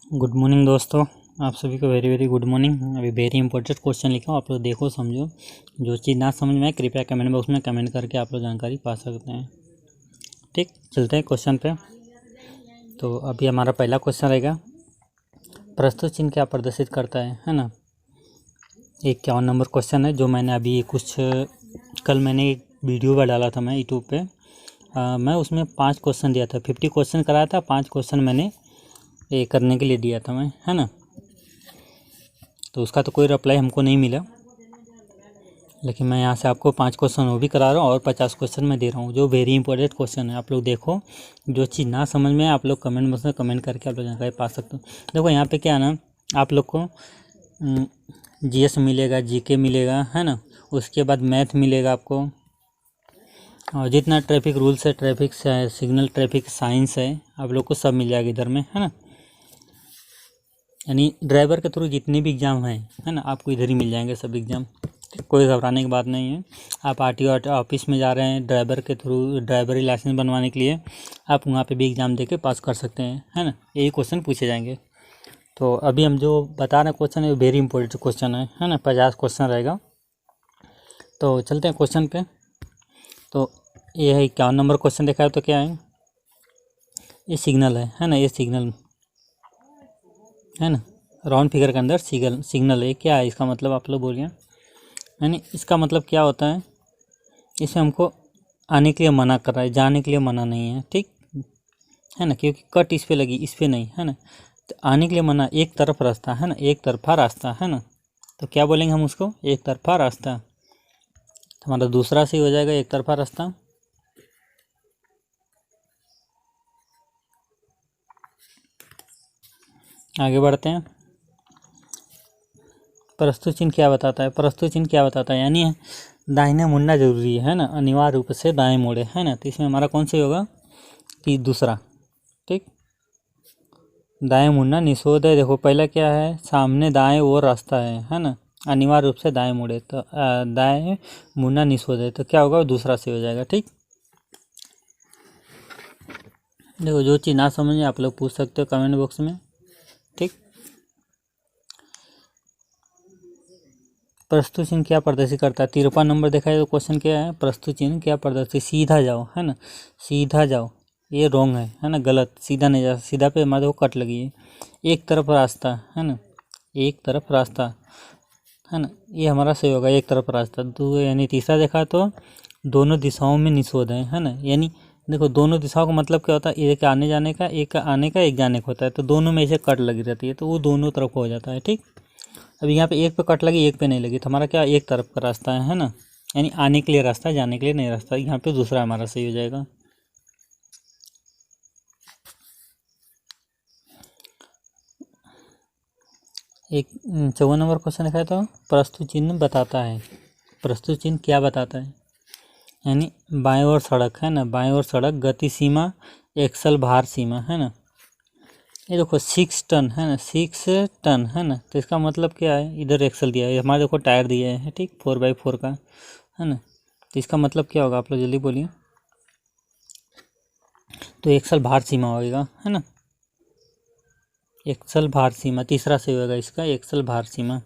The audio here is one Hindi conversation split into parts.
गुड मॉर्निंग दोस्तों, आप सभी को वेरी वेरी गुड मॉर्निंग। अभी वेरी इंपॉर्टेंट क्वेश्चन लिखा हूँ, आप लोग देखो समझो। जो चीज़ ना समझ में आए कृपया कमेंट बॉक्स में कमेंट करके आप लोग जानकारी पा सकते हैं। ठीक, चलते हैं क्वेश्चन पे। तो अभी हमारा पहला क्वेश्चन रहेगा, प्रस्तुत चिन्ह क्या प्रदर्शित करता है ना। 51 नंबर क्वेश्चन है, जो मैंने अभी कल मैंने एक वीडियो डाला था मैं यूट्यूब पे। मैं उसमें 5 क्वेश्चन दिया था, 50 क्वेश्चन कराया था, 5 क्वेश्चन मैंने ये करने के लिए दिया था मैं, है ना। तो उसका तो कोई रिप्लाई हमको नहीं मिला, लेकिन मैं यहाँ से आपको 5 क्वेश्चन वो भी करा रहा हूँ और 50 क्वेश्चन मैं दे रहा हूँ, जो वेरी इंपॉर्टेंट क्वेश्चन है। आप लोग देखो, जो चीज़ ना समझ में आप लोग कमेंट बॉक्स में कमेंट करके आप लोग जानकारी पा सकते हो। देखो यहाँ पे क्या है ना, आप लोग को जीएस मिलेगा, जीके मिलेगा, है ना। उसके बाद मैथ मिलेगा आपको, और जितना ट्रैफिक रूल्स है, ट्रैफिक सिग्नल, ट्रैफिक साइंस है, आप लोग को सब मिल जाएगा इधर में, है ना। यानी ड्राइवर के थ्रू जितने भी एग्ज़ाम हैं, है ना, आपको इधर ही मिल जाएंगे सब एग्ज़ाम। कोई घबराने की बात नहीं है। आप आरटीओ ऑफिस में जा रहे हैं ड्राइवर के थ्रू, ड्राइवरी लाइसेंस बनवाने के लिए, आप वहाँ पे भी एग्ज़ाम देके पास कर सकते हैं, है ना। यही क्वेश्चन पूछे जाएंगे। तो अभी हम जो बता रहे हैं क्वेश्चन है, वेरी इंपॉर्टेंट क्वेश्चन है ना। 50 क्वेश्चन रहेगा। तो चलते हैं क्वेश्चन पे। तो ये है 51 नंबर क्वेश्चन देखा है, तो क्या है, ये सिग्नल है ना। ये सिग्नल है ना, राउंड फिगर के अंदर सिग्नल है। क्या है इसका मतलब, आप लोग बोलिए। यानी इसका मतलब क्या होता है, इसमें हमको आने के लिए मना कर रहा है, जाने के लिए मना नहीं है, ठीक है ना, क्योंकि कट इस पे लगी, इस पे नहीं, है ना। तो आने के लिए मना, एक तरफ रास्ता, है ना, एक तरफा रास्ता, है ना। तो क्या बोलेंगे हम उसको, एक तरफा रास्ता। तो हमारा दूसरा सही हो जाएगा, एक तरफा रास्ता। आगे बढ़ते हैं। प्रस्तुत चिन्ह क्या बताता है, प्रस्तुत चिन्ह क्या बताता है, यानी दाहिने मुड़ना जरूरी है ना, अनिवार्य रूप से दाएं मुड़े, है ना। तो इसमें हमारा कौन सा होगा, कि दूसरा, ठीक। दाएं मुड़ना निषेध है। देखो पहला क्या है, सामने दाएं वो रास्ता है ना, अनिवार्य रूप से दाएं मुड़े, तो दाएं मुड़ना निषेध है, तो क्या होगा, दूसरा से हो जाएगा, ठीक। देखो जो चीज़ ना समझे आप लोग पूछ सकते हो कमेंट बॉक्स में, ठीक। प्रस्तुत चिन्ह क्या प्रदर्शित करता है, 53 नंबर देखा है। तो क्वेश्चन क्या है, प्रस्तुत चिन्ह क्या प्रदर्शित, सीधा जाओ, है ना, सीधा जाओ। ये रॉन्ग है ना, गलत, सीधा नहीं जा, सीधा पे हमारे को कट लगी है। एक तरफ रास्ता, है ना, एक तरफ रास्ता, है ना, ये हमारा सही होगा, एक तरफ रास्ता। दो यानी तीसरा देखा तो दोनों दिशाओं में निषेध है ना। यानी देखो दोनों दिशाओं का मतलब क्या होता है, एक आने जाने का, एक आने का, एक जाने का होता है। तो दोनों में ऐसे कट लगी रहती है, तो वो दोनों तरफ हो जाता है, ठीक। अभी यहाँ पे एक पे कट लगी, एक पे नहीं लगी, तो हमारा क्या, एक तरफ का रास्ता है ना। यानी आने के लिए रास्ता, जाने के लिए नहीं रास्ता। यहाँ पे दूसरा हमारा सही हो जाएगा। एक 54 नंबर क्वेश्चन देखा है, तो प्रस्तुत चिन्ह बताता है, प्रस्तुत चिन्ह क्या बताता है, यानी बाएं ओर सड़क, है ना, बाएं ओर सड़क, गति सीमा, एक्सल भार सीमा, है ना। ये देखो 6 टन, है ना, 6 टन, है ना। तो इसका मतलब क्या है, इधर एक्सल दिया है, हमारे देखो टायर दिया है, ठीक, 4x4 का, है ना। तो इसका मतलब क्या होगा, आप लोग जल्दी बोलिए। तो एक्सल भार सीमा होगा, है ना, एक्सल भार सीमा तीसरा से होगा इसका, एक्सल भार सीमा।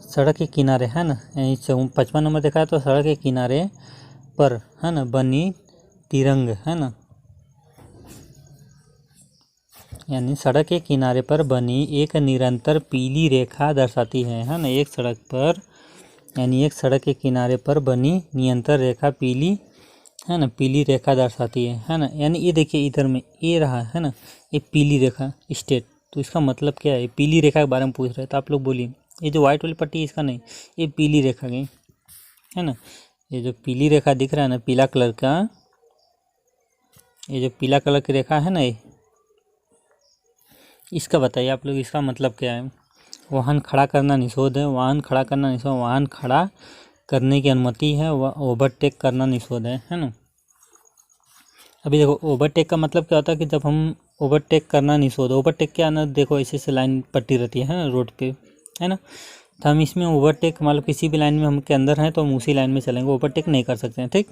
सड़क के किनारे, है ना, 55 नंबर देखा है। तो सड़क के किनारे पर, है ना, बनी तिरंग, है ना, यानी सड़क के किनारे पर बनी एक निरंतर पीली रेखा दर्शाती है ना। एक सड़क पर, यानी एक सड़क के किनारे पर बनी निरंतर रेखा पीली, है ना, पीली रेखा दर्शाती है ना। यानी ये देखिए इधर में ये रहा, है ना, ये पीली रेखा स्टेट। तो इसका मतलब क्या है, पीली रेखा के बारे में पूछ रहे हैं, तो आप लोग बोलिए। ये जो व्हाइट वाली पट्टी इसका नहीं, ये पीली रेखा गई, है ना। ये जो पीली रेखा दिख रहा है ना, पीला कलर का, ये जो पीला कलर की रेखा है ना, ये इसका बताइए आप लोग, इसका मतलब क्या है। वाहन खड़ा करना निषेध है, वाहन खड़ा करना निषेध, वाहन खड़ा करने की अनुमति है, ओवरटेक करना निषेध है ना। अभी देखो ओवरटेक का मतलब क्या होता है, कि जब हम ओवरटेक करना निषेध, ओवरटेक क्या ना, देखो ऐसे से लाइन पट्टी रहती है ना रोड पे, है ना। तो हम इसमें ओवरटेक मतलब किसी भी लाइन में हम के अंदर हैं तो हम उसी लाइन में चलेंगे, ओवरटेक नहीं कर सकते हैं। ठीक,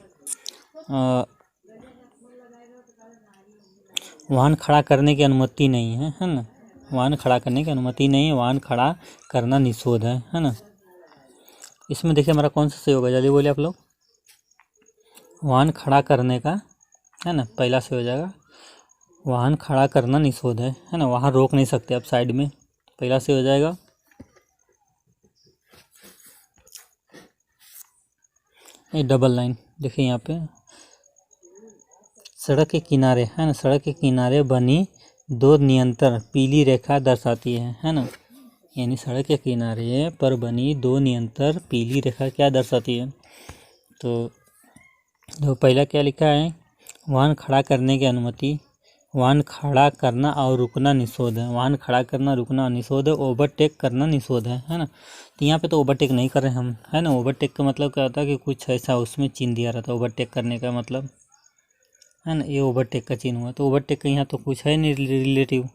वाहन खड़ा करने की अनुमति नहीं है ना, वाहन खड़ा करने की अनुमति नहीं है, वाहन खड़ा करना निषेध है ना। इसमें देखिए हमारा कौन सा सही होगा, जल्दी बोलिए आप लोग। वाहन खड़ा करने का है ना, पहला से हो जाएगा, वाहन खड़ा करना निषेध है ना, वाहन रोक नहीं सकते आप साइड में, पहला से हो जाएगा। ये डबल लाइन देखिए यहाँ पे, सड़क के किनारे है ना, सड़क के किनारे बनी दो निरंतर पीली रेखा दर्शाती है ना, यानी सड़क के किनारे पर बनी दो निरंतर पीली रेखा क्या दर्शाती है। तो जो पहला क्या लिखा है, वाहन खड़ा करने की अनुमति, वाहन खड़ा करना और रुकना निषेध है, वाहन खड़ा करना रुकना निषेध है, ओवरटेक करना निषेध है ना। तो यहाँ पे तो ओवरटेक नहीं कर रहे हम है ना, ओवरटेक का मतलब क्या होता है कि कुछ ऐसा उसमें चिन्ह दिया रहता है, ओवरटेक करने का मतलब है ना, ये ओवरटेक का चिन्ह हुआ। तो ओवरटेक का यहाँ तो कुछ है नहीं रिलेटिव।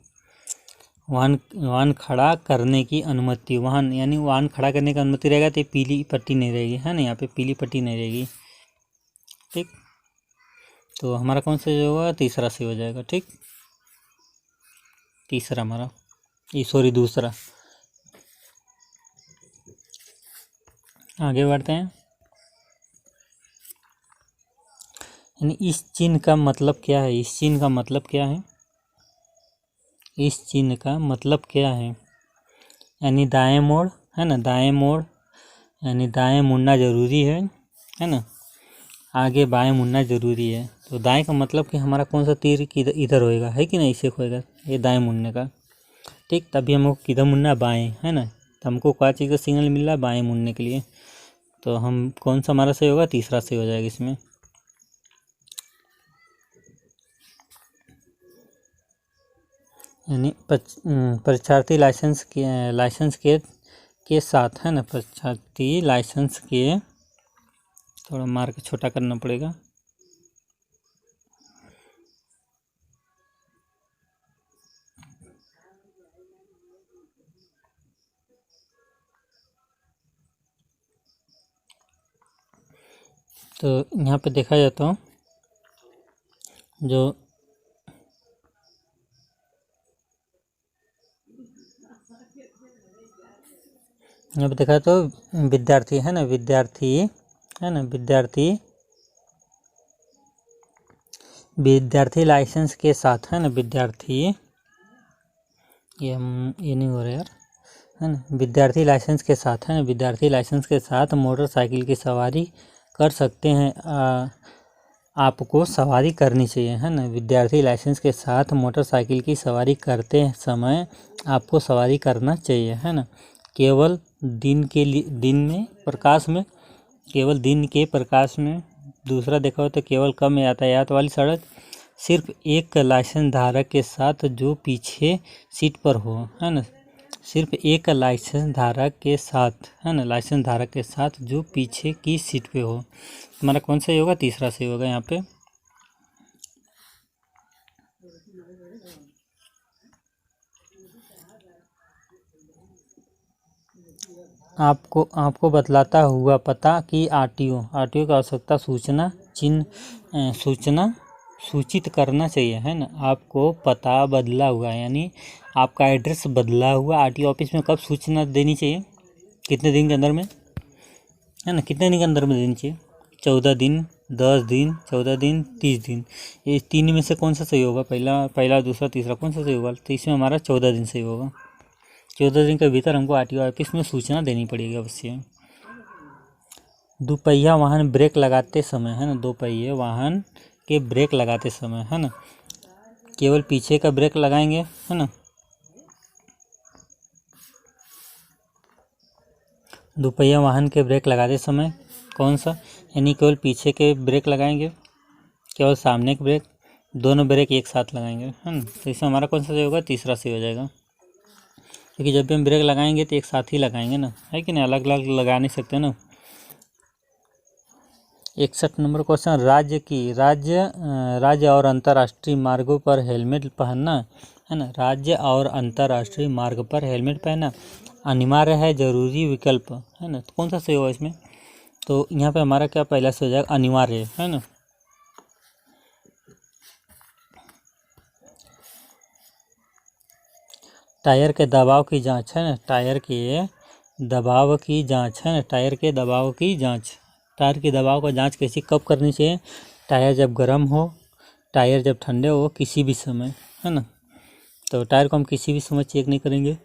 वाहन खड़ा करने की अनुमति, वाहन यानी वाहन खड़ा करने की अनुमति रहेगा तो पीली पट्टी नहीं रहेगी है ना, यहाँ पे पीली पट्टी नहीं रहेगी। ठीक, तो हमारा कौन सा जो होगा, तीसरा से हो जाएगा। ठीक, तीसरा हमारा, सॉरी दूसरा। आगे बढ़ते हैं। यानी इस चिन्ह का मतलब क्या है, इस चिन्ह का मतलब क्या है, इस चिन्ह का मतलब क्या है, यानी दाएं मोड़ है ना, दाएं मोड़ यानी दाएं मुड़ना जरूरी है ना, आगे बाएं मुड़ना जरूरी है। तो दाएं का मतलब कि हमारा कौन सा तीर इधर होएगा है कि नहीं, इसे होएगा ये दाएं मुड़ने का। ठीक, तभी हमको किधर मुड़ना, बाएं है ना, तो हमको क्या चीज़ का सिग्नल मिल रहा है, बाएं मुड़ने के लिए। तो हम कौन सा हमारा सही होगा, तीसरा सही हो जाएगा इसमें। यानी परीक्षार्थी लाइसेंस के साथ है ना, परीक्षार्थी लाइसेंस के, थोड़ा मार्क छोटा करना पड़ेगा, तो यहाँ पे देखा जाता हूँ जो यहाँ पे देखा तो विद्यार्थी है ना, विद्यार्थी है ना, विद्यार्थी लाइसेंस के साथ है ना, विद्यार्थी ये नहीं हो रहा यार है ना, विद्यार्थी लाइसेंस के साथ है ना, विद्यार्थी लाइसेंस के साथ मोटरसाइकिल की सवारी कर सकते हैं, आपको सवारी करनी चाहिए है ना, विद्यार्थी लाइसेंस के साथ मोटरसाइकिल की सवारी करते समय आपको सवारी करना चाहिए है ना, केवल दिन में प्रकाश में, केवल दिन के प्रकाश में। दूसरा देखा हो तो केवल कम यातायात वाली सड़क, सिर्फ एक लाइसेंस धारक के साथ जो पीछे सीट पर हो है ना, सिर्फ एक लाइसेंस धारक के साथ है ना, लाइसेंस धारक के साथ जो पीछे की सीट पे हो। हमारा कौन सा होगा, तीसरा सही होगा यहाँ पे। आपको बतलाता हुआ पता कि आरटीओ की आवश्यकता सूचना सूचित करना चाहिए है ना, आपको पता बदला हुआ यानी आपका एड्रेस बदला हुआ आरटीओ ऑफिस में कब सूचना देनी चाहिए, कितने दिन के अंदर में है ना, कितने दिन के अंदर में देनी चाहिए, 14 दिन, 10 दिन, 14 दिन, 30 दिन। ये तीन में से कौन सा सही होगा, पहला दूसरा तीसरा कौन सा सही होगा, तो इसमें हमारा 14 दिन सही होगा। 14 दिन के भीतर हमको आरटीओ ऑफिस में सूचना देनी पड़ेगी अवश्य। दोपहिया वाहन ब्रेक लगाते समय है ना, दोपहिया वाहन के ब्रेक लगाते समय है ना, केवल पीछे का ब्रेक लगाएंगे है ना, दोपहिया वाहन के ब्रेक लगाते समय कौन सा, यानी केवल पीछे के ब्रेक लगाएंगे, केवल सामने के ब्रेक, दोनों ब्रेक एक साथ लगाएंगे है ना। तो इसमें हमारा कौन सा सही होगा, तीसरा सही हो जाएगा, क्योंकि जब भी हम ब्रेक लगाएंगे तो एक साथ ही लगाएंगे ना, है कि नहीं, अलग अलग लगा नहीं सकते ना। 61 नंबर क्वेश्चन, राज्य और अंतर्राष्ट्रीय मार्गों पर हेलमेट पहनना है ना, राज्य और अंतर्राष्ट्रीय मार्ग पर हेलमेट पहनना अनिवार्य है, जरूरी, विकल्प, है ना। तो कौन सा सही होगा इसमें? तो यहाँ पे हमारा क्या पहला से हो जाएगा? अनिवार्य, है ना। टायर के दबाव की जांच, है ना, टायर के दबाव की जांच, है ना, टायर के दबाव की जांच। टायर के दबाव का जांच कैसी कब करनी चाहिए? टायर जब गर्म हो, टायर जब ठंडे हो, किसी भी समय, है ना। तो टायर को हम किसी भी समय चेक नहीं करेंगे।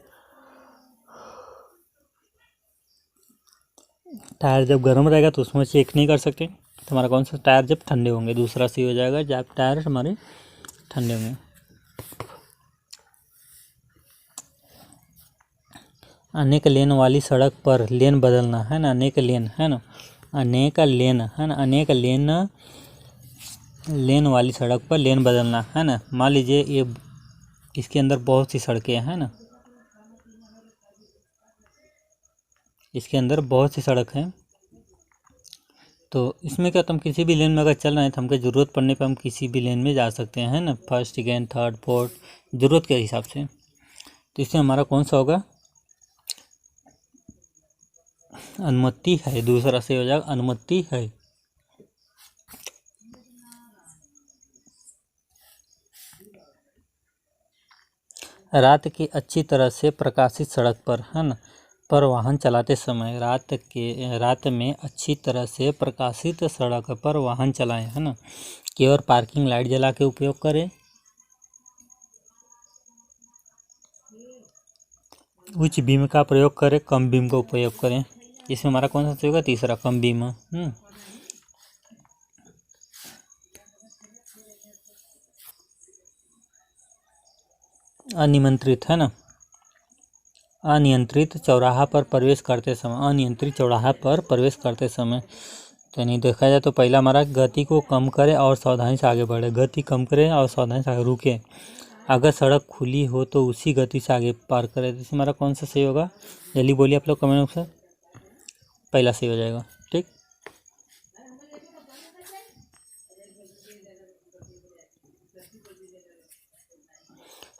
टायर जब गर्म रहेगा तो उसमें चेक नहीं कर सकते। तो हमारा कौन सा? टायर जब ठंडे होंगे, दूसरा सही हो जाएगा, जब टायर हमारे ठंडे होंगे। अनेक लेन वाली सड़क पर लेन बदलना, है ना, अनेक लेन, है ना, अनेक लेन, है ना, अनेक लेन वाली सड़क पर लेन बदलना, है ना। मान लीजिए ये इसके अंदर बहुत सी सड़कें हैं ना, इसके अंदर बहुत सी सड़क हैं। तो इसमें क्या, तुम किसी भी लेन में अगर चल रहे हैं तो हमको ज़रूरत पड़ने पर हम किसी भी लेन में जा सकते हैं, है ना, फर्स्ट, सेकेंड, थर्ड, फोर्थ, ज़रूरत के हिसाब से। तो इसमें हमारा कौन सा होगा? अनुमति है, दूसरा से हो जाएगा अनुमति है। रात की अच्छी तरह से प्रकाशित सड़क पर, है ना, पर वाहन चलाते समय, रात में अच्छी तरह से प्रकाशित सड़क पर वाहन चलाएं, है ना। केवल पार्किंग लाइट जला के उपयोग करें, उच्च बीम का प्रयोग करें, कम बीम का उपयोग करें। इसमें हमारा कौन सा सही होगा? तीसरा, कम बीम। अनियंत्रित, है ना, अनियंत्रित चौराहा पर प्रवेश करते समय, अनियंत्रित चौराहा पर प्रवेश करते समय। तो नहीं देखा जाए तो पहला हमारा गति को कम करें और सावधानी से आगे बढ़े, गति कम करें और सावधानी से आगे रुके। अगर सड़क खुली हो तो उसी गति से आगे पार करें। तो इसमें हमारा कौन सा सही होगा? जल्दी बोलिए आप लोग कमेंट बॉक्स में। पहला सही हो जाएगा, ठीक।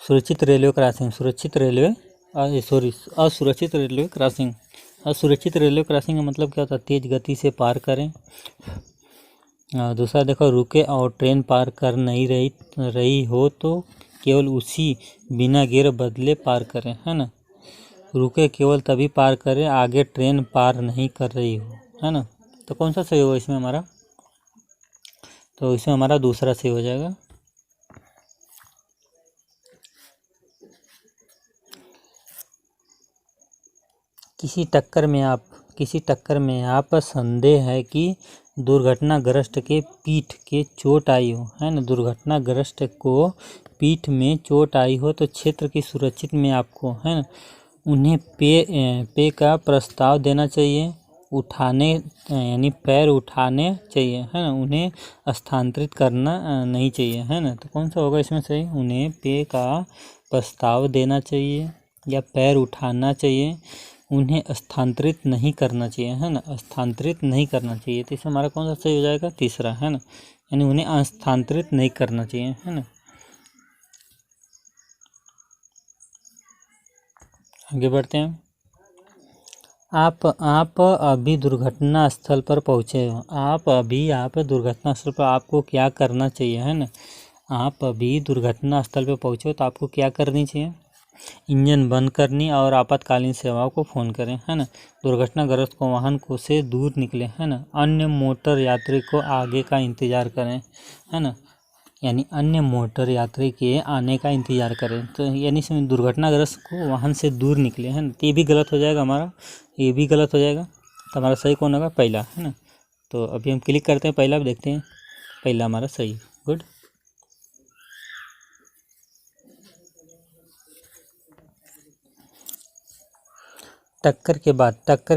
सुरक्षित रेलवे क्रॉसिंग, असुरक्षित रेलवे क्रॉसिंग। असुरक्षित रेलवे क्रॉसिंग का मतलब क्या होता है? तेज गति से पार करें। दूसरा देखो, रुके और ट्रेन पार कर नहीं रही हो तो केवल उसी बिना गिर बदले पार करें, है ना। रुके केवल तभी पार करें आगे ट्रेन पार नहीं कर रही हो, है ना। तो कौन सा सही होगा इसमें हमारा? तो इसमें हमारा दूसरा सही हो जाएगा। किसी टक्कर में आप संदेह है कि दुर्घटनाग्रस्त के पीठ के चोट आई हो, है ना, दुर्घटनाग्रस्त को पीठ में चोट आई हो तो क्षेत्र की सुरक्षित में आपको, है ना, उन्हें पे का प्रस्ताव देना चाहिए, उठाने यानी पैर उठाने चाहिए, है ना, उन्हें स्थानांतरित करना नहीं चाहिए, है ना। तो कौन सा होगा इसमें सही? उन्हें पे का प्रस्ताव देना चाहिए या पैर उठाना चाहिए, उन्हें स्थानांतरित नहीं करना चाहिए, है ना, स्थानांतरित नहीं करना चाहिए। तो इसमें हमारा कौन सा सही हो जाएगा? तीसरा, है ना, यानी उन्हें स्थानांतरित नहीं करना चाहिए, है ना। आगे बढ़ते हैं। आप अभी दुर्घटना स्थल पर पहुँचे हो, आप दुर्घटना स्थल पर आपको क्या करना चाहिए, है ना। आप अभी दुर्घटना स्थल पर पहुँचे हो तो आपको क्या करनी चाहिए? इंजन बंद करनी और आपातकालीन सेवाओं को फ़ोन करें, है ना। दुर्घटनाग्रस्त को वाहन को से दूर निकले, है ना। अन्य मोटर यात्री को आगे का इंतज़ार करें, है ना, यानी अन्य मोटर यात्री के आने का इंतज़ार करें। तो यानी इसमें दुर्घटनाग्रस्त को वाहन से दूर निकले, है ना। तो ये भी गलत हो जाएगा हमारा, ये भी गलत हो जाएगा। तो हमारा सही कौन होगा? पहला, है ना। तो अभी हम क्लिक करते हैं पहला, देखते हैं पहला हमारा सही। गुड। टक्कर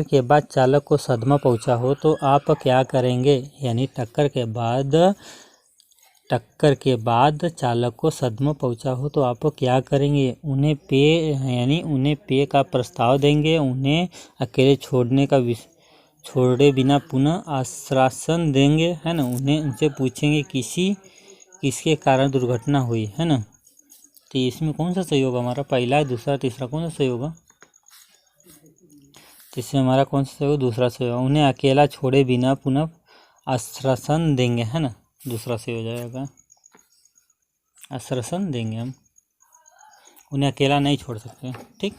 के बाद चालक को सदमा पहुंचा हो तो आप क्या करेंगे? यानी टक्कर के बाद चालक को सदमा पहुंचा हो तो आप क्या करेंगे? उन्हें पे का प्रस्ताव देंगे, उन्हें अकेले छोड़े बिना पुनः आश्वासन देंगे, है ना, उनसे पूछेंगे किसके कारण दुर्घटना हुई, है ना। तो इसमें कौन सा सही होगा हमारा? पहला, दूसरा, तीसरा, कौन सा सही होगा? इससे हमारा कौन सा सही होगा? दूसरा सही होगा। उन्हें अकेला छोड़े बिना पुनः आश्वासन देंगे, है ना, दूसरा सही हो जाएगा। आश्वासन देंगे हम, उन्हें अकेला नहीं छोड़ सकते। ठीक,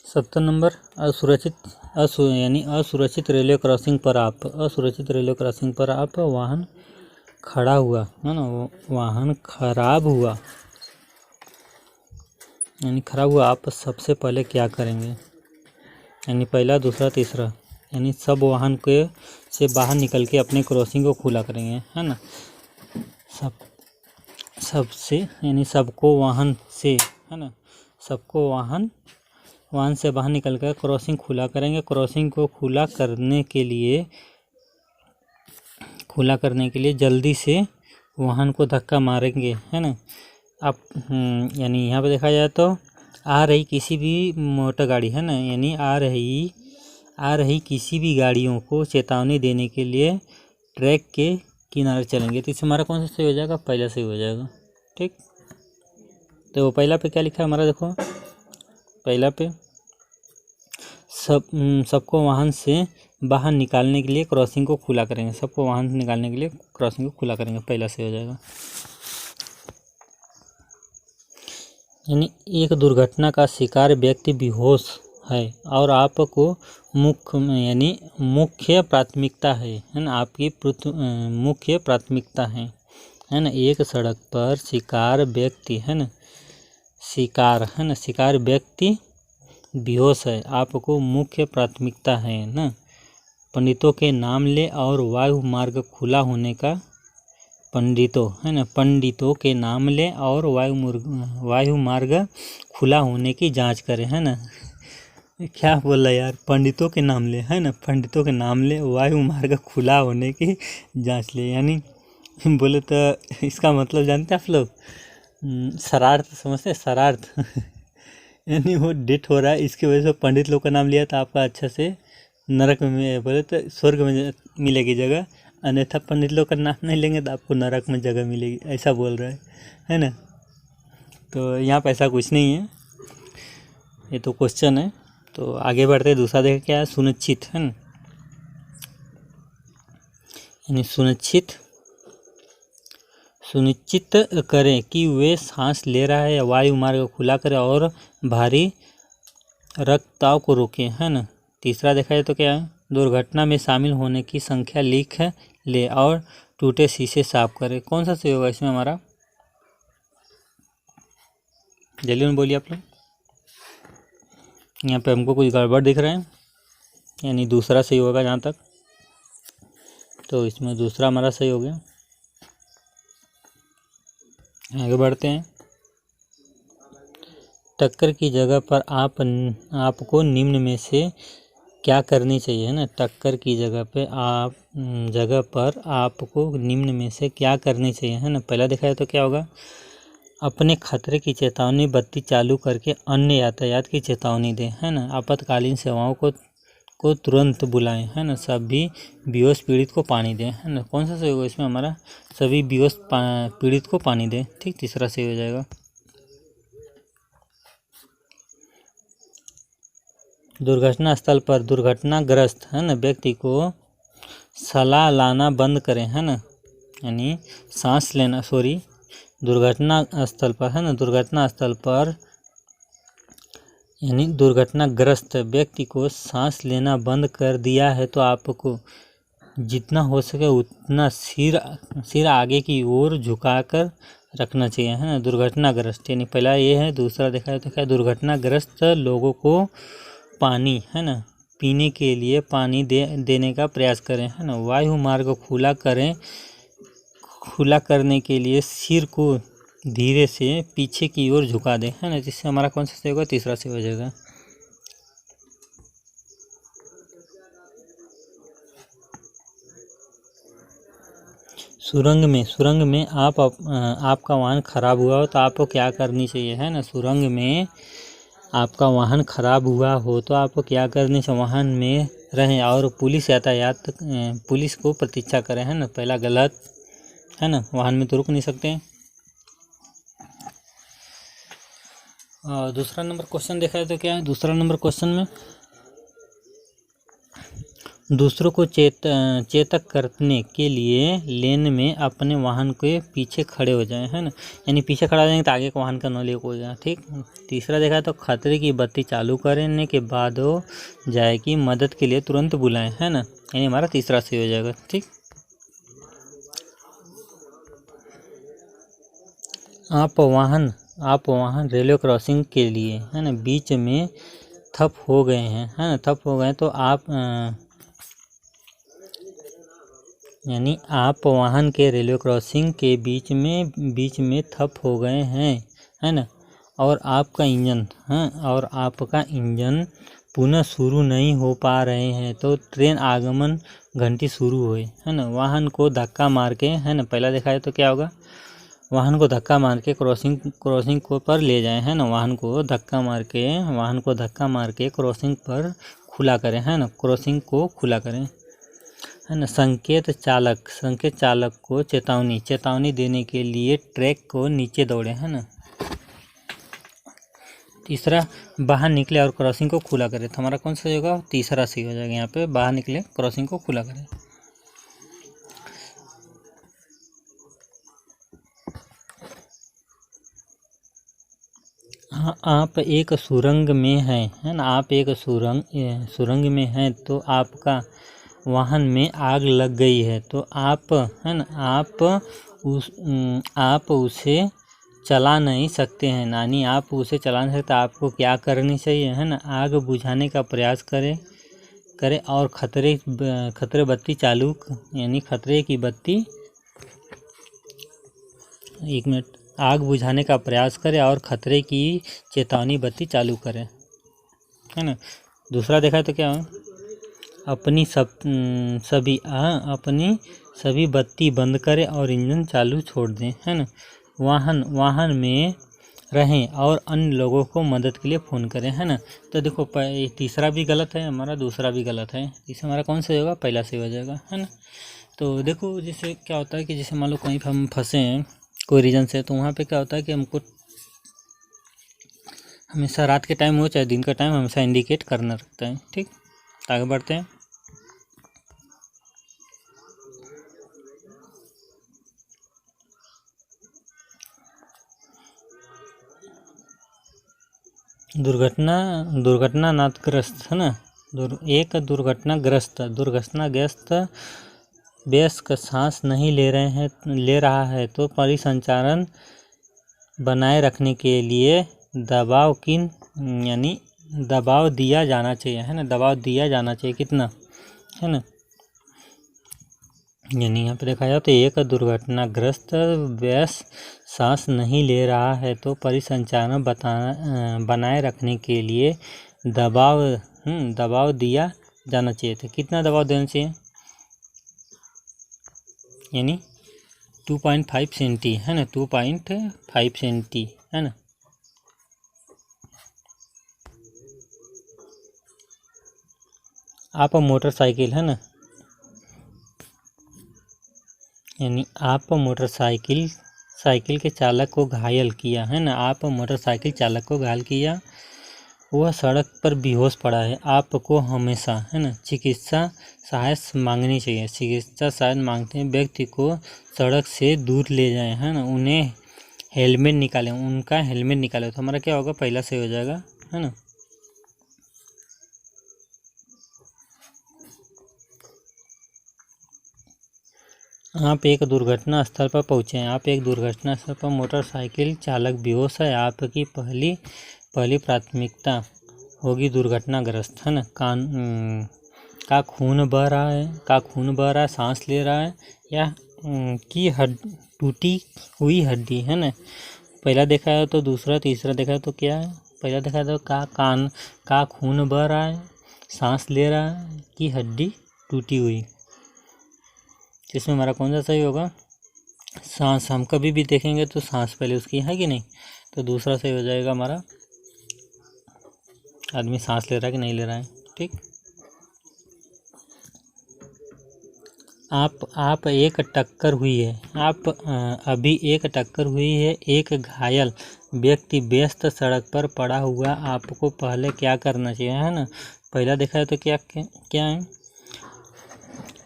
सत्तर नंबर, असुरक्षित रेलवे क्रॉसिंग पर आप वाहन खड़ा हुआ, है ना, वाहन खराब हुआ यानी खराब हुआ, आप सबसे पहले क्या करेंगे? यानी पहला, दूसरा, तीसरा, यानी सब वाहन के से बाहर निकल के अपने क्रॉसिंग को खुला करेंगे, है ना। सबसे यानी सबको वाहन से, है ना, सबको वाहन से बाहर निकल कर क्रॉसिंग खुला करेंगे। क्रॉसिंग को खुला करने के लिए जल्दी से वाहन को धक्का मारेंगे, है ना। आप यानी यहाँ पे देखा जाए तो आ रही किसी भी मोटर गाड़ी, है ना, यानी आ रही किसी भी गाड़ियों को चेतावनी देने के लिए ट्रैक के किनारे चलेंगे। तो इससे हमारा कौन सा सही हो जाएगा? पहला सही हो जाएगा। ठीक, तो पहला पे क्या लिखा है हमारा? देखो पहला पे सबको वाहन से बाहर निकालने के लिए क्रॉसिंग को खुला करेंगे। सबको वाहन से निकालने के लिए क्रॉसिंग को खुला करेंगे, पहला सही हो जाएगा। यानी एक दुर्घटना का शिकार व्यक्ति बेहोश है और आपको मुख्य प्राथमिकता है ना, आपकी मुख्य प्राथमिकता है ना। एक सड़क पर शिकार व्यक्ति, है ना, शिकार व्यक्ति बेहोश है, आपको मुख्य प्राथमिकता है ना। पंडितों के नाम ले और वायु मार्ग खुला होने का, पंडितों के नाम ले और वायु मार्ग खुला होने की जांच करें, है ना। क्या बोला यार? पंडितों के नाम ले, है ना, पंडितों के नाम ले, वायु मार्ग खुला होने की जांच ले। यानी बोले तो इसका मतलब जानते हैं आप लोग? शरार्थ समझते हैं? शरार्थ यानी वो डेट हो रहा है, इसकी वजह से पंडित लोग का नाम लिया तो आपका अच्छा से नरक में, बोले तो स्वर्ग में मिलेगी जगह, अन्यथा पंडित लोग का नाम नहीं लेंगे तो आपको नरक में जगह मिलेगी, ऐसा बोल रहा है ना। तो यहाँ पे ऐसा कुछ नहीं है, ये तो क्वेश्चन है। तो आगे बढ़ते, दूसरा देखें क्या है? सुनिश्चित, है ना, यानी सुनिश्चित करें कि वे सांस ले रहा है या वायु मार्ग खुला करें और भारी रक्तचाप को रोकें, है ना। तीसरा देखा जाए तो क्या है? दुर्घटना में शामिल होने की संख्या लिख ले और टूटे शीशे साफ करें। कौन सा सही होगा इसमें हमारा? जल्दी में बोलिए आप लोग। यहाँ पे हमको कुछ गड़बड़ दिख रहे हैं, यानी दूसरा सही होगा जहाँ तक, तो इसमें दूसरा हमारा सही हो गया। आगे बढ़ते हैं। टक्कर की जगह पर आपको निम्न में से क्या करनी चाहिए, है ना। टक्कर की जगह पर आपको निम्न में से क्या करनी चाहिए, है ना। पहला देखा जाए तो क्या होगा? अपने खतरे की चेतावनी बत्ती चालू करके अन्य यातायात की चेतावनी दें, है ना। आपातकालीन सेवाओं को तुरंत बुलाएं, है ना। सभी बेहोश पीड़ित को पानी दें, है ना। कौन सा सही होगा इसमें हमारा? सभी बेहोश पीड़ित को पानी दें। ठीक, तीसरा सही हो जाएगा। दुर्घटना स्थल पर दुर्घटनाग्रस्त, है ना, व्यक्ति को साँस लाना बंद करें, है ना, यानी सांस लेना, दुर्घटना स्थल पर, है ना, दुर्घटना स्थल पर यानी दुर्घटनाग्रस्त व्यक्ति को सांस लेना बंद कर दिया है तो आपको जितना हो सके उतना सिर आगे की ओर झुकाकर रखना चाहिए, है ना। दुर्घटनाग्रस्त यानी पहला ये है। दूसरा देखा जाए तो क्या? दुर्घटनाग्रस्त लोगों को पानी, है ना, पीने के लिए पानी देने का प्रयास करें, है ना। वायु मार्ग खुला करने के लिए सिर को धीरे से पीछे की ओर झुका दें, है ना। जिससे हमारा कौन सा सही होगा? तीसरा सही हो जाएगा। सुरंग में आपका वाहन खराब हुआ हो तो आपको क्या करनी चाहिए, है ना। सुरंग में आपका वाहन ख़राब हुआ हो तो आपको क्या करनी चाहिए, वाहन में रहें और पुलिस को प्रतीक्षा करें, है ना। पहला गलत है ना, वाहन में तो रुक नहीं सकते हैं। और दूसरा नंबर क्वेश्चन देखा है तो क्या है, दूसरा नंबर क्वेश्चन में दूसरों को चेतक करने के लिए लेन में अपने वाहन के पीछे खड़े हो जाएं, है ना। यानी पीछे खड़ा हो जाएंगे तो आगे का वाहन का नॉलेज हो जाए, ठीक। तीसरा देखा तो खतरे की बत्ती चालू करने के बाद हो जाए कि मदद के लिए तुरंत बुलाएं, है ना। यानी हमारा तीसरा सही हो जाएगा, ठीक। आप वाहन रेलवे क्रॉसिंग के लिए, है ना, बीच में ठप हो गए हैं, है ना, ठप हो गए तो यानी आप वाहन के रेलवे क्रॉसिंग के बीच में ठप हो गए हैं, है ना, और आपका इंजन पुनः शुरू नहीं हो पा रहे हैं तो ट्रेन आगमन घंटी शुरू हुई, है ना। वाहन को धक्का मार के, है ना, पहला देखा है तो क्या होगा, वाहन को धक्का मार के क्रॉसिंग को पर ले जाएं, है ना। वाहन को धक्का मार के क्रॉसिंग पर खुला करें, है ना, क्रॉसिंग को खुला करें, है ना। संकेत चालक को चेतावनी देने के लिए ट्रैक को नीचे दौड़े, है ना। तीसरा बाहर निकले और क्रॉसिंग को खुला करें, तो हमारा कौन सा होगा, तीसरा सही हो जाएगा। यहाँ पे बाहर निकले क्रॉसिंग को खुला करें। हाँ, आप एक सुरंग में हैं, है ना, आप एक सुरंग में हैं तो आपका वाहन में आग लग गई है तो आप उसे चला नहीं सकते हैं, यानी आप उसे चला नहीं सकते। आपको क्या करनी चाहिए, है ना, आग बुझाने का प्रयास करें और खतरे बत्ती चालू, यानी खतरे की बत्ती, एक मिनट, आग बुझाने का प्रयास करें और खतरे की चेतावनी बत्ती चालू करें, है ना। दूसरा देखा तो क्या है, अपनी सभी बत्ती बंद करें और इंजन चालू छोड़ दें, है ना। वाहन में रहें और अन्य लोगों को मदद के लिए फ़ोन करें, है ना। तो देखो तीसरा भी गलत है हमारा, दूसरा भी गलत है, इससे हमारा कौन सा होगा, पहला सही हो जाएगा, है ना। तो देखो जैसे क्या होता है कि जैसे मान लो कहीं पर हम फंसे हैं कोई रीज़न से, तो वहाँ पे क्या होता है कि हमको हमेशा रात के टाइम हो चाहे दिन का टाइम हमेशा इंडिकेट करना रखता है, ठीक। आगे बढ़ते हैं। दुर्घटनाग्रस्त, है ना, एक दुर्घटनाग्रस्त वयस्क सांस नहीं ले रहा है तो परिसंचालन बनाए रखने के लिए दबाव दिया जाना चाहिए, है ना, दबाव दिया जाना चाहिए कितना, है ना। यानी यहाँ पे देखा जाए तो एक दुर्घटनाग्रस्त वयस्क सांस नहीं ले रहा है तो परिसंचालन बनाए रखने के लिए दबाव दिया जाना चाहिए। तो कितना दबाव देना चाहिए, यानी 2.5 सेंटी, है ना, 2.5 सेंटी, है ना। आप मोटरसाइकिल, है ना, यानी आप मोटरसाइकिल के चालक को घायल किया, है ना, आप मोटरसाइकिल चालक को घायल किया, वह सड़क पर बेहोश पड़ा है। आपको हमेशा, है ना, चिकित्सा सहायता मांगनी चाहिए। चिकित्सा सहायता मांगते हैं व्यक्ति को सड़क से दूर ले जाएं, है ना, उनका हेलमेट निकालें, तो हमारा क्या होगा, पहला से हो जाएगा, है ना। आप एक दुर्घटना स्थल पर पहुँचे हैं, आप एक दुर्घटना स्थल पर मोटरसाइकिल चालक बेहोश है, आपकी पहली प्राथमिकता होगी दुर्घटनाग्रस्त, है ना, का खून बह रहा है, सांस ले रहा है या की टूटी हुई हड्डी, है ना। पहला देखा है तो दूसरा, तीसरा देखा है तो क्या है, पहला देखा है तो का खून बह रहा है, सांस ले रहा है कि हड्डी टूटी हुई, इसमें हमारा कौन सा सही होगा, सांस। हम कभी भी देखेंगे तो सांस पहले उसकी है कि नहीं, तो दूसरा सही हो जाएगा हमारा। आदमी सांस ले रहा है कि नहीं ले रहा है। ठीक, आप एक टक्कर हुई है, अभी एक टक्कर हुई है, एक घायल व्यक्ति व्यस्त सड़क पर पड़ा हुआ, आपको पहले क्या करना चाहिए, है ना। पहला देखा है तो क्या है,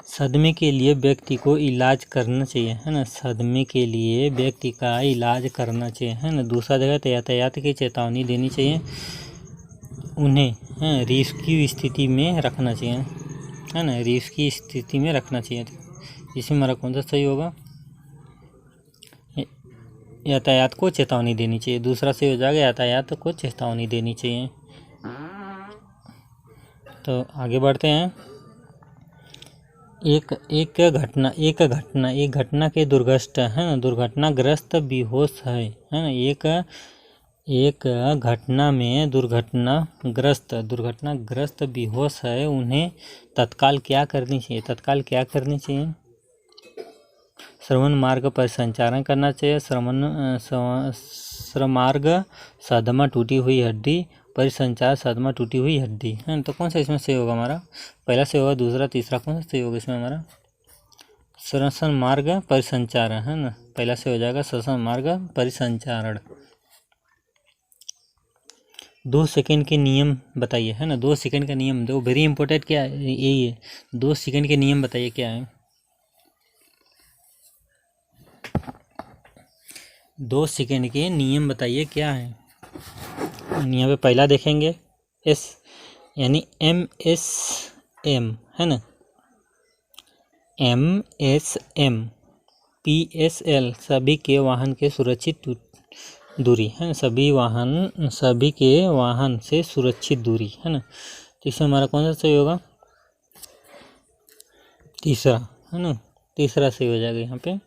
सदमे के लिए व्यक्ति को इलाज करना चाहिए, है ना। सदमे के लिए व्यक्ति का इलाज करना चाहिए, है ना। दूसरा देखा तो यातायात की चेतावनी देनी चाहिए, उन्हें रिस्की स्थिति में रखना चाहिए, है ना, रिस्की स्थिति में रखना चाहिए। इसमें हमारा कौन सा सही होगा, यातायात को चेतावनी देनी चाहिए। दूसरा सही हो जाएगा, यातायात को चेतावनी देनी चाहिए। तो आगे बढ़ते हैं। एक घटना के दुर्घटनाग्रस्त, है ना, दुर्घटनाग्रस्त बेहोश है ना। एक घटना में दुर्घटनाग्रस्त बेहोश है, उन्हें तत्काल क्या करनी चाहिए, श्रवण मार्ग पर संचारण करना चाहिए। श्रमार्ग सदमा टूटी हुई हड्डी, परिसंचार सदमा टूटी हुई हड्डी, है ना। तो कौन सा इसमें सही होगा हमारा, पहला सही होगा, दूसरा तीसरा कौन सा सही होगा इसमें हमारा, श्वसन मार्ग परिसंचारण, है ना, पहला से हो जाएगा श्वसन मार्ग परिसंचारण। 2 सेकंड के नियम बताइए, है ना। 2 सेकंड का नियम, दो वेरी इंपॉर्टेंट, क्या यही है, 2 सेकंड के नियम बताइए क्या है। 2 सेकंड के नियम बताइए क्या है। यहाँ पे पहला देखेंगे, एस यानी MSM, है ना, MSM, PSL सभी के वाहन के सुरक्षित दूरी, है ना, सभी के वाहन से सुरक्षित दूरी, है ना। तो इसमें हमारा कौन सा सही होगा, तीसरा, है ना, तीसरा सही हो जाएगा। यहाँ पे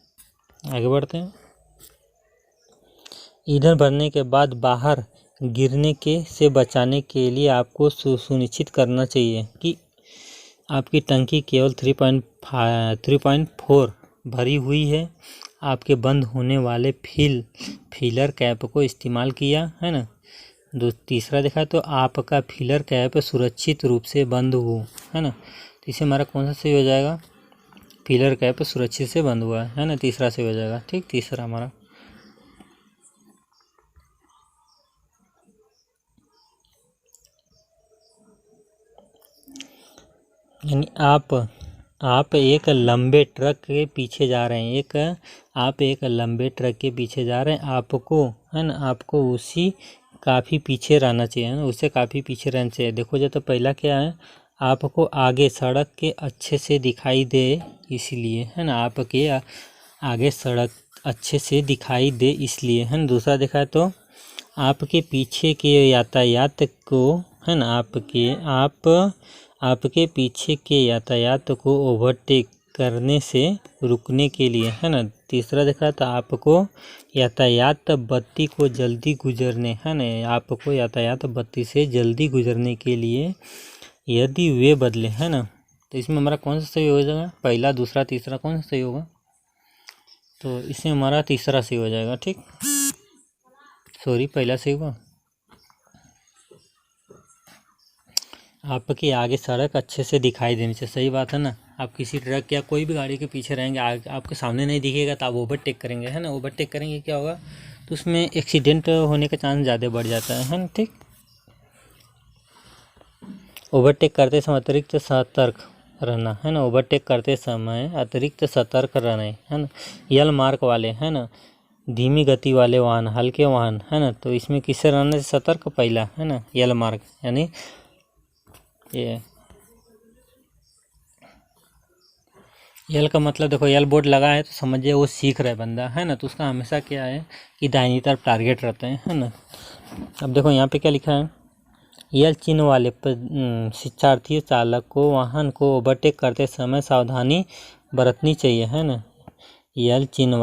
आगे बढ़ते हैं। ईंधन भरने के बाद बाहर गिरने से बचाने के लिए आपको सुनिश्चित करना चाहिए कि आपकी टंकी केवल 3.4 भरी हुई है। आपके बंद होने वाले फिलर कैप को इस्तेमाल किया, है ना। तीसरा देखा तो आपका फिलर कैप सुरक्षित रूप से बंद हो, है ना। तो इसे हमारा कौन सा सही हो जाएगा, फिलर कैप सुरक्षित से बंद हुआ है ना, तीसरा सही हो जाएगा। ठीक, तीसरा हमारा। यानी आप एक लंबे ट्रक के पीछे जा रहे हैं, आप एक लंबे ट्रक के पीछे जा रहे हैं, आपको, है ना, आपको उसी काफ़ी पीछे रहना चाहिए, है ना, उससे काफ़ी पीछे रहना चाहिए। देखो जो तो पहला क्या है, आपको आगे सड़क के अच्छे से दिखाई दे इसलिए, है ना, आपके आगे सड़क अच्छे से दिखाई दे इसलिए, है ना। दूसरा देखा है तो आपके पीछे के यातायात को, है ना, आपके पीछे के यातायात को ओवरटेक करने से रुकने के लिए, है ना। तीसरा देखा तो आपको यातायात बत्ती को जल्दी गुजरने, है ना, आपको यातायात बत्ती से जल्दी गुजरने के लिए यदि वे बदले, है ना। तो इसमें हमारा कौन सा सही हो जाएगा, पहला, दूसरा, तीसरा कौन सा सही होगा, तो इसमें हमारा तीसरा सही हो जाएगा। ठीक, सॉरी, पहला सही हुआ। आपके आगे सड़क अच्छे से दिखाई देनी चाहिए, सही बात है ना। आप किसी ट्रक या कोई भी गाड़ी के पीछे रहेंगे, आपके सामने नहीं दिखेगा तो आप ओवरटेक करेंगे, है ना। ओवरटेक करेंगे क्या होगा, तो उसमें एक्सीडेंट होने का चांस ज़्यादा बढ़ जाता है ना। ठीक, ओवरटेक करते समय अतिरिक्त सतर्क रहना, है ना, ओवरटेक करते समय अतिरिक्त सतर्क रहना, है ना। यल मार्ग वाले, है ना, धीमी गति वाले वाहन, हल्के वाहन, है ना, तो इसमें किससे रहने से सतर्क, पहला, है ना, यल मार्ग, यानी ये यल का मतलब देखो, यल बोर्ड लगा है तो समझिए वो सीख रहा है बंदा, है ना, तो उसका हमेशा क्या है कि दाहिनी तरफ टारगेट रहते हैं, है ना। अब देखो यहाँ पे क्या लिखा है, यल चिन्ह वाले शिक्षार्थी चालक को वाहन को ओवरटेक करते समय सावधानी बरतनी चाहिए, है ना। यल चिन्ह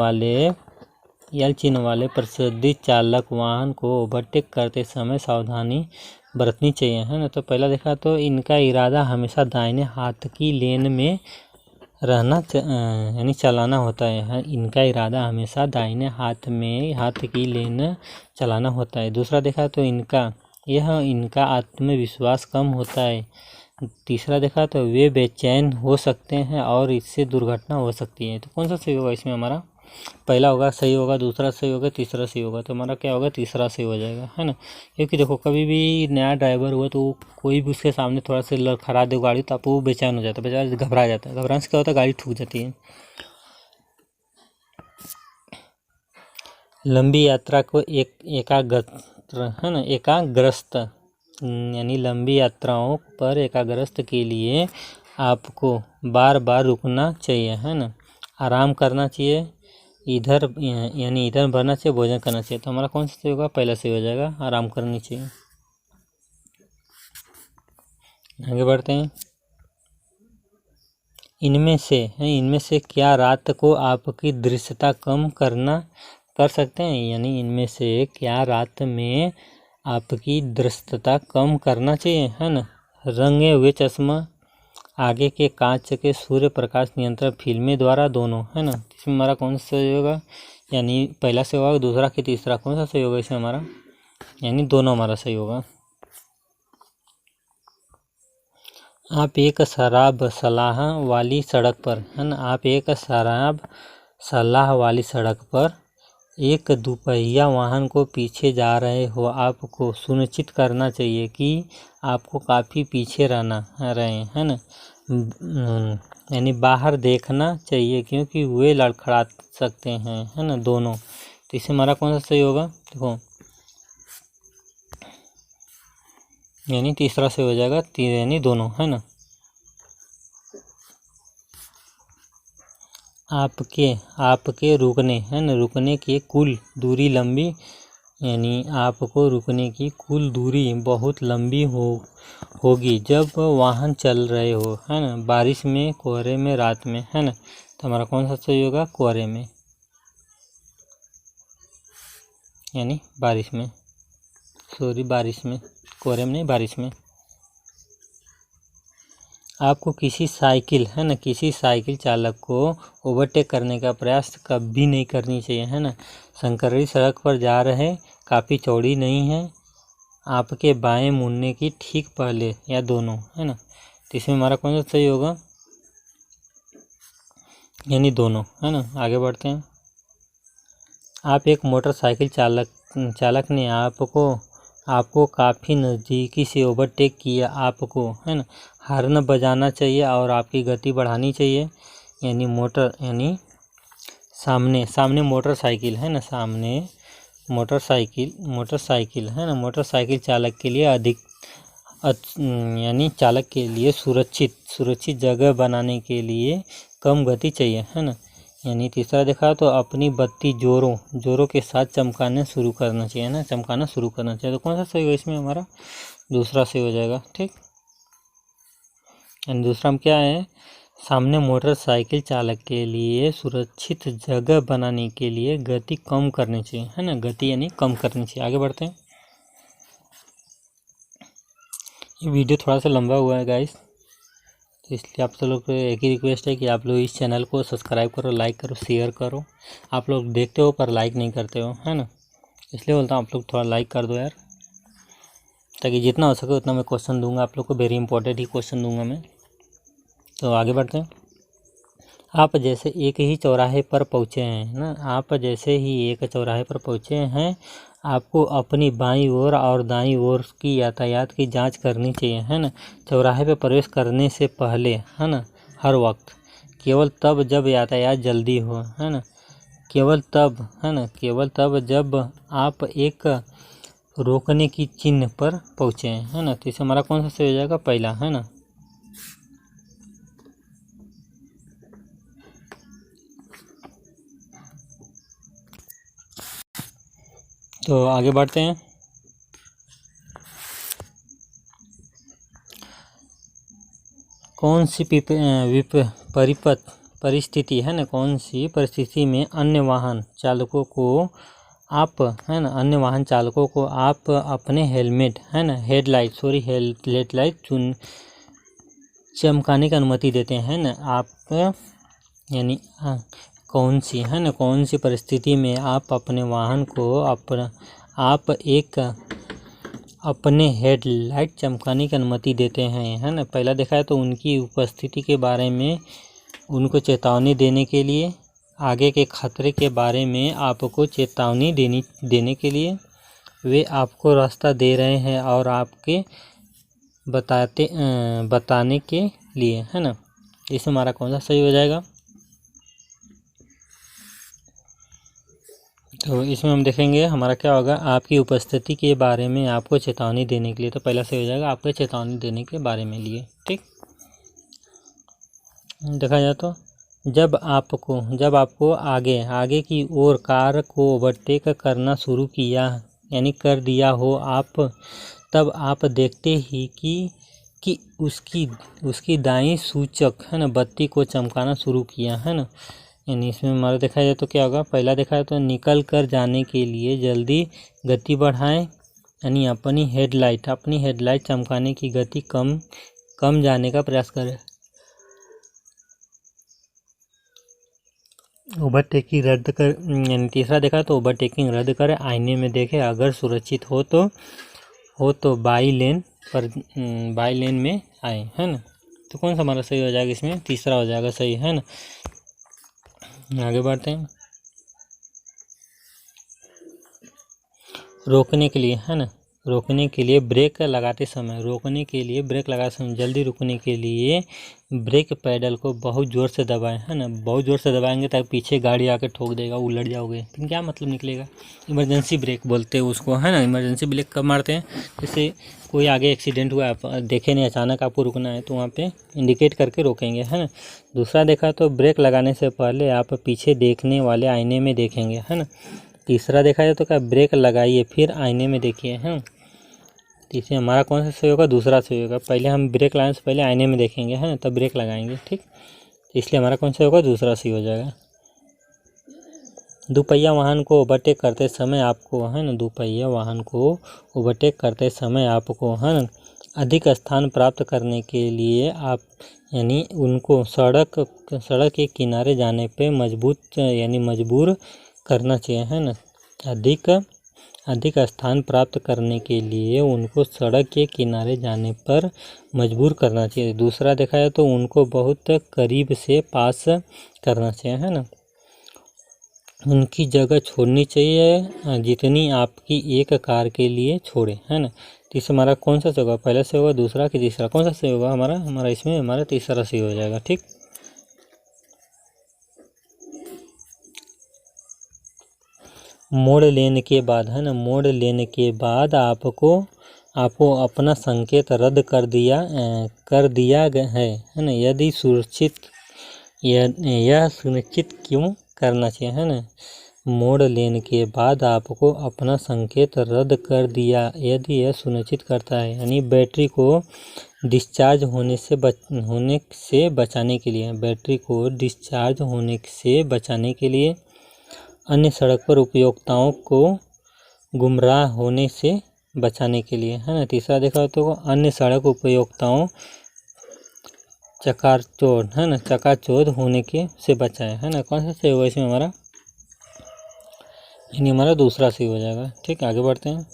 वाले प्रतिनिधि चालक वाहन को ओवरटेक करते समय सावधानी बरतनी चाहिए, है ना। तो पहला देखा तो इनका इरादा हमेशा दाहिने हाथ की लेन में रहना यानी चलाना होता है, इनका इरादा हमेशा दाहिने हाथ की लेन चलाना होता है। दूसरा देखा तो इनका यह इनका आत्मविश्वास कम होता है। तीसरा देखा तो वे बेचैन हो सकते हैं और इससे दुर्घटना हो सकती है। तो कौन सा सही होगा इसमें हमारा? पहला होगा सही होगा, दूसरा सही होगा, तीसरा सही होगा। तो हमारा क्या होगा? तीसरा सही हो जाएगा, है ना। क्योंकि देखो कभी भी नया ड्राइवर हुआ तो कोई भी उसके सामने थोड़ा सा लड़खड़ा दे गाड़ी तो आप वो बेचैन हो जाता है, बेचारा घबरा जाता है। घबराने से क्या होता है? गाड़ी ठुक जाती है। लंबी यात्रा को एकाग्रस्त यानी लंबी यात्राओं पर एकाग्रस्त के लिए आपको बार बार रुकना चाहिए, है ना। आराम करना चाहिए, इधर भरना चाहिए, भोजन करना चाहिए। तो हमारा कौन सा सही होगा? पहला सही हो जाएगा, आराम करनी चाहिए। आगे बढ़ते हैं। इनमें से क्या रात को आपकी दृश्यता कम कर सकते हैं? यानी इनमें से क्या रात में आपकी दृश्यता कम करना चाहिए, है ना। रंगे हुए चश्मा, आगे के कांच के सूर्य प्रकाश नियंत्रण फिल्में द्वारा, दोनों, है ना। इसमें हमारा कौन सा सही होगा? यानी पहला सही होगा, दूसरा कि तीसरा, कौन सा सही होगा इसमें हमारा? यानी दोनों हमारा सही होगा। आप एक शराब सलाह वाली सड़क पर, है ना, आप एक शराब सलाह वाली सड़क पर एक दुपहिया वाहन को पीछे जा रहे हो। आपको सुनिश्चित करना चाहिए कि आपको काफ़ी पीछे रहे, है ना। यानी बाहर देखना चाहिए क्योंकि वे लड़खड़ा सकते हैं, है ना, दोनों। तो इससे हमारा कौन सा सही होगा? देखो यानी तीसरा सही हो जाएगा, यानी दोनों, है ना। आपके रुकने, है ना, रुकने की कुल दूरी लंबी, यानी आपको रुकने की कुल दूरी बहुत लंबी होगी जब वाहन चल रहे हो, है ना, बारिश में, कोहरे में, रात में, है ना। तो हमारा कौन सा सही होगा? कोहरे में, यानी बारिश में, बारिश में, कोहरे में नहीं, बारिश में। आपको किसी साइकिल चालक को ओवरटेक करने का प्रयास कभी नहीं करनी चाहिए, है ना। संकरी सड़क पर जा रहे, काफ़ी चौड़ी नहीं है, आपके बाएं मुड़ने की ठीक पहले, या दोनों, है ना। तो इसमें हमारा कौन सा सही होगा? यानी दोनों, है ना। आगे बढ़ते हैं। आप एक मोटरसाइकिल चालक ने आपको काफ़ी नज़दीकी से ओवरटेक किया। आपको, है ना, हॉर्न बजाना चाहिए और आपकी गति बढ़ानी चाहिए। यानी सामने मोटरसाइकिल, है ना, सामने मोटरसाइकिल, है ना। मोटरसाइकिल चालक के लिए चालक के लिए सुरक्षित जगह बनाने के लिए कम गति चाहिए, है ना। यानी तीसरा देखा तो अपनी बत्ती जोरों के साथ चमकाना शुरू करना चाहिए, ना, चमकाना शुरू करना चाहिए। तो कौन सा सही होगा इसमें हमारा? दूसरा सही हो जाएगा, ठीक। एंड दूसरा हम क्या है? सामने मोटरसाइकिल चालक के लिए सुरक्षित जगह बनाने के लिए गति कम करनी चाहिए, है ना, गति यानी कम करनी चाहिए। आगे बढ़ते हैं। ये वीडियो थोड़ा सा लंबा हुआ है गाइस, तो इसलिए आप सब लोग को एक ही रिक्वेस्ट है कि आप लोग इस चैनल को सब्सक्राइब करो, लाइक करो, शेयर करो। आप लोग देखते हो पर लाइक नहीं करते हो, है ना, इसलिए बोलता हूँ आप लोग थोड़ा लाइक कर दो यार, ताकि जितना हो सके उतना मैं क्वेश्चन दूंगा आप लोग को, वेरी इंपॉर्टेंट ही क्वेश्चन दूंगा मैं। तो आगे बढ़ते हैं। आप जैसे एक ही चौराहे पर पहुँचे हैं ना, आप जैसे ही एक चौराहे पर पहुँचे हैं, आपको अपनी बाईं ओर और दाईं ओर की यातायात की जांच करनी चाहिए, है ना। चौराहे पर प्रवेश करने से पहले, है ना, हर वक्त, केवल तब जब यातायात जल्दी हो, है ना, केवल तब जब आप एक रोकने की चिन्ह पर पहुँचे हैं, है ना। तो इसे हमारा कौन सा सही हो जाएगा? पहला, है ना। तो आगे बढ़ते हैं। कौन सी परिस्थिति, है ना, कौन सी परिस्थिति में अन्य वाहन चालकों को आप अपने हेलमेट, है ना, हेडलाइट चमकाने की अनुमति देते हैं ना। आप यानी कौन सी परिस्थिति में आप अपने वाहन को अपने हेडलाइट चमकाने की अनुमति देते हैं, है ना। पहला देखा है तो उनकी उपस्थिति के बारे में उनको चेतावनी देने के लिए, आगे के खतरे के बारे में आपको चेतावनी देने के लिए, वे आपको रास्ता दे रहे हैं और आपके बताने के लिए, है ना। इसमें हमारा कौन सा सही हो जाएगा? तो इसमें हम देखेंगे हमारा क्या होगा, आपकी उपस्थिति के बारे में आपको चेतावनी देने के लिए। तो पहला सही हो जाएगा आपको चेतावनी देने के बारे में लिए। ठीक, देखा जाए तो जब आपको आगे की ओर कार को ओवरटेक करना शुरू किया यानी कर दिया हो आप, तब आप देखते ही कि उसकी दाईं सूचक, है ना, बत्ती को चमकाना शुरू किया, है ना। यानी इसमें हमारा देखा जाए तो क्या होगा, पहला देखा जाए तो निकल कर जाने के लिए जल्दी गति बढ़ाएं, यानी अपनी हेडलाइट चमकाने की गति कम जाने का प्रयास करें। ओवरटेकिंग रद्द कर, यानी तीसरा देखा तो ओवरटेकिंग रद्द करें, आईने में देखें, अगर सुरक्षित हो तो बाई लेन में आए, है ना। तो कौन सा हमारा सही हो जाएगा? इसमें तीसरा हो जाएगा सही, है ना। आगे बढ़ते हैं। रोकने के लिए, है ना, रोकने के लिए ब्रेक लगाते समय जल्दी रुकने के लिए ब्रेक पैडल को बहुत ज़ोर से दबाएं, है ना। बहुत ज़ोर से दबाएंगे ताकि पीछे गाड़ी आके ठोक देगा, उलट जाओगे, फिर क्या मतलब निकलेगा? इमरजेंसी ब्रेक बोलते हैं उसको, है ना। इमरजेंसी ब्रेक कब मारते हैं? जैसे कोई आगे एक्सीडेंट हुआ, आप देखे नहीं, अचानक आपको रुकना है तो वहाँ पे इंडिकेट करके रोकेंगे, है ना। दूसरा देखा तो ब्रेक लगाने से पहले आप पीछे देखने वाले आईने में देखेंगे, है ना। तीसरा देखा जाए तो क्या, ब्रेक लगाइए फिर आईने में देखिए, है। इसमें हमारा कौन सा सही होगा? दूसरा सही होगा। पहले हम ब्रेक लगाने से पहले आईने में देखेंगे, है ना, तब ब्रेक लगाएंगे। ठीक, इसलिए हमारा कौन सा होगा? दूसरा सही हो जाएगा। दुपहिया वाहन को ओवरटेक करते समय आपको, है ना, दुपहिया वाहन को ओवरटेक करते समय आपको, है ना, अधिक स्थान प्राप्त करने के लिए आप यानी उनको सड़क के किनारे जाने पे मजबूर करना चाहिए, है ना। अधिक स्थान प्राप्त करने के लिए उनको सड़क के किनारे जाने पर मजबूर करना चाहिए। दूसरा देखा जाए तो उनको बहुत करीब से पास करना चाहिए, है ना। उनकी जगह छोड़नी चाहिए जितनी आपकी एक कार के लिए छोड़े, है ना। तो इससे हमारा कौन सा होगा? पहला से होगा, दूसरा कि तीसरा? कौन सा सही होगा? हमारा इसमें हमारा तीसरा सही हो जाएगा। ठीक, मोड़ लेने के बाद, है ना, मोड़ लेने के बाद आपको अपना संकेत रद्द कर दिया है ना। यह सुनिश्चित क्यों करना चाहिए, है ना। मोड़ लेने के बाद आपको अपना संकेत रद्द कर दिया यदि यह सुनिश्चित करता है, यानी बैटरी को डिस्चार्ज होने से बचाने के लिए, बैटरी को डिस्चार्ज होने से बचाने के लिए, अन्य सड़क पर उपयोक्ताओं को गुमराह होने से बचाने के लिए, है ना। तीसरा देखा तो अन्य सड़क उपयोक्ताओं चकाचौंध होने के से बचाए, है ना। कौन सा सही होगा इसमें? हमारा दूसरा सही हो जाएगा। ठीक, आगे बढ़ते हैं।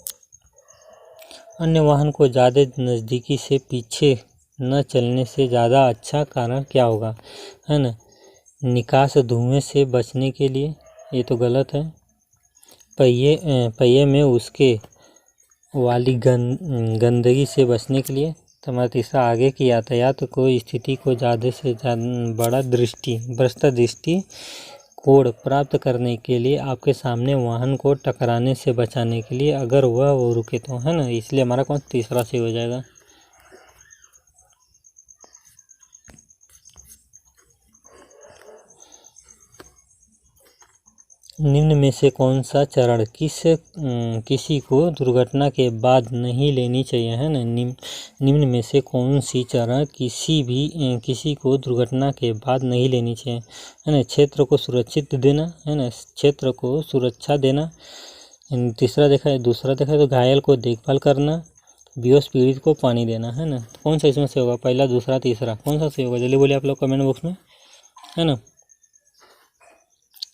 अन्य वाहन को ज़्यादा नज़दीकी से पीछे न चलने से ज़्यादा अच्छा कारण क्या होगा, है ना। निकास धुएं से बचने के लिए, ये तो गलत है। पहिए में उसके वाली गंदगी से बचने के लिए। तो हमारा तीसरा, आगे की यातायात को स्थिति को ज़्यादा से ज़्यादा भ्रष्ट दृष्टि कोण प्राप्त करने के लिए, आपके सामने वाहन को टकराने से बचाने के लिए, अगर वह रुके तो, है ना। इसलिए हमारा कौन तीसरा सही हो जाएगा? निम्न में से कौन सा चरण किसी को दुर्घटना के बाद नहीं लेनी चाहिए, है ना। निम्न में से कौन सी चरण किसी को दुर्घटना के बाद नहीं लेनी चाहिए, है ना। क्षेत्र को सुरक्षित देना, है ना, क्षेत्र को सुरक्षा देना। दूसरा देखा है तो घायल को देखभाल करना, बेहोश पीड़ित को पानी देना, है ना। कौन सा इसमें से होगा? पहला, दूसरा, तीसरा? कौन सा सही होगा? जल्दी बोलिए आप लोग कमेंट बॉक्स में, है ना।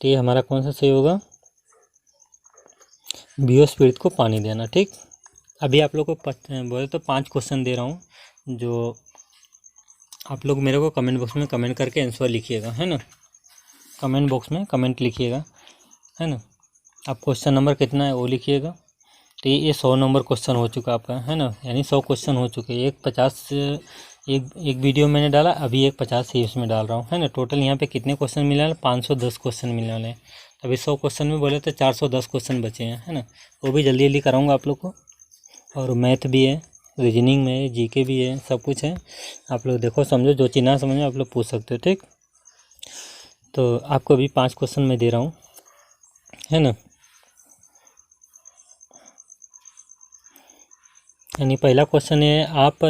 तो ये हमारा कौन सा सही होगा? बेहोश पीड़ित को पानी देना। ठीक, अभी आप लोग को बोले तो 5 क्वेश्चन दे रहा हूँ, जो आप लोग मेरे को कमेंट बॉक्स में कमेंट करके आंसर लिखिएगा, है ना। कमेंट बॉक्स में कमेंट लिखिएगा, है ना। आप क्वेश्चन नंबर कितना है वो लिखिएगा। तो ये 100 नंबर क्वेश्चन हो चुका आपका, है ना, यानी 100 क्वेश्चन हो चुके। एक 50 एक वीडियो मैंने डाला, अभी एक 50 ही उसमें डाल रहा हूँ, है ना। टोटल यहाँ पे कितने क्वेश्चन मिलने वाले? 510 क्वेश्चन मिलने वाले हैं। अभी 100 क्वेश्चन में बोले तो 410 क्वेश्चन बचे हैं, है ना। वो भी जल्दी जल्दी कराऊँगा आप लोग को। और मैथ भी है, रीजनिंग में है, जीके भी है, सब कुछ है। आप लोग देखो समझो, जो चीज़ ना समझ में आप लोग पूछ सकते हो, ठीक। तो आपको अभी 5 क्वेश्चन मैं दे रहा हूँ, है ना। यानी पहला क्वेश्चन है, आप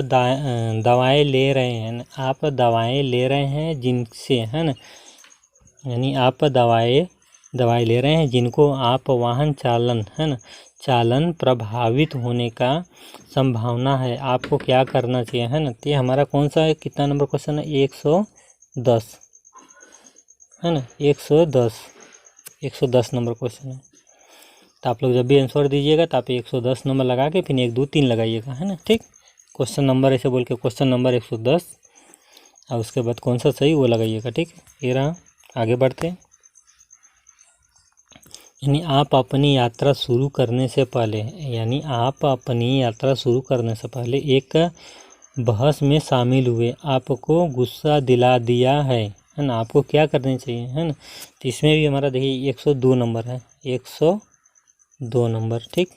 दवाएं ले रहे हैं, आप दवाएं ले रहे हैं जिनसे, है ना। यानी आप दवाएं ले रहे हैं जिनको आप वाहन चालन, है ना, चालन प्रभावित होने का संभावना है, आपको क्या करना चाहिए, है ना। तो ये हमारा कौन सा है, कितना नंबर क्वेश्चन है? 110, है ना, 110 नंबर क्वेश्चन है। तो आप लोग जब भी आंसर दीजिएगा तो आप 110 नंबर लगा के फिर 1 2 3 लगाइएगा, है ना, ठीक। क्वेश्चन नंबर ऐसे बोल के क्वेश्चन नंबर 110 और उसके बाद कौन सा सही वो लगाइएगा, ठीक। ये रहा, आगे बढ़ते हैं। यानी आप अपनी यात्रा शुरू करने से पहले, यानी आप अपनी यात्रा शुरू करने से पहले एक बहस में शामिल हुए, आपको गुस्सा दिला दिया है ना, आपको क्या करना चाहिए, है ना। तो इसमें भी हमारा देखिए 102 नंबर है, 102 नंबर, ठीक।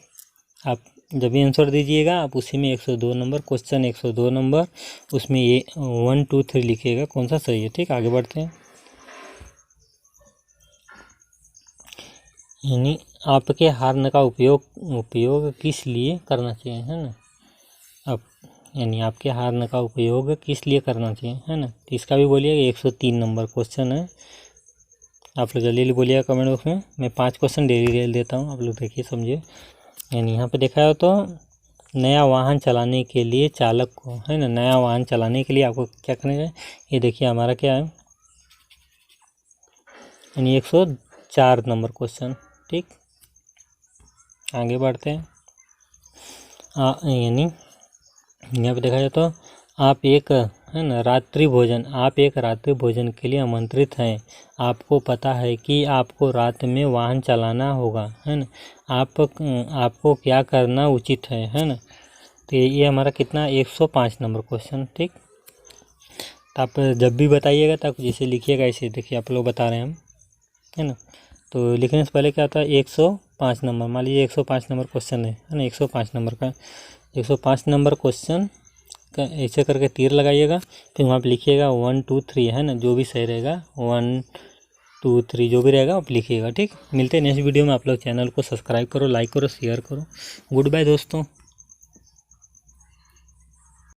आप जब भी आंसर दीजिएगा आप उसी में 102 नंबर, क्वेश्चन 102 नंबर, उसमें ये 1 2 3 लिखिएगा कौन सा सही है, ठीक। आगे बढ़ते हैं। यानी आपके हारने का उपयोग किस लिए करना चाहिए, है ना। अब यानी आपके हारने का उपयोग किस लिए करना चाहिए, है ना। तो इसका भी बोलिएगा, 103 नंबर क्वेश्चन है। आप लोग जल्दी जल्दी बोलिएगा कमेंट बॉक्स में। मैं 5 क्वेश्चन डेली देता हूँ, आप लोग देखिए समझिए। यानी यहाँ पे देखा हो तो नया वाहन चलाने के लिए चालक को, है ना, नया वाहन चलाने के लिए आपको क्या करना है, ये देखिए हमारा क्या है, यानी 104 नंबर क्वेश्चन, ठीक। आगे बढ़ते हैं। यानी यहाँ पे देखा जाए तो आप एक, है ना, रात्रि भोजन के लिए आमंत्रित हैं। आपको पता है कि आपको रात में वाहन चलाना होगा, है ना। आपको क्या करना उचित है ना। तो ये हमारा कितना, 105 नंबर क्वेश्चन, ठीक। तो आप जब भी बताइएगा तो आप जैसे लिखिएगा ऐसे, देखिए आप लोग बता रहे हैं हम, है ना। तो लिखने से पहले क्या होता है, 105 नंबर, मान लीजिए 105 नंबर क्वेश्चन है ना, 105 नंबर का 105 नंबर क्वेश्चन का ऐसे करके तीर लगाइएगा, फिर वहाँ पे लिखिएगा 1 2 3, है ना, जो भी सही रहेगा 1 2 3 जो भी रहेगा आप लिखिएगा, ठीक। मिलते हैं नेक्स्ट वीडियो में। आप लोग चैनल को सब्सक्राइब करो, लाइक करो, शेयर करो। गुड बाय दोस्तों।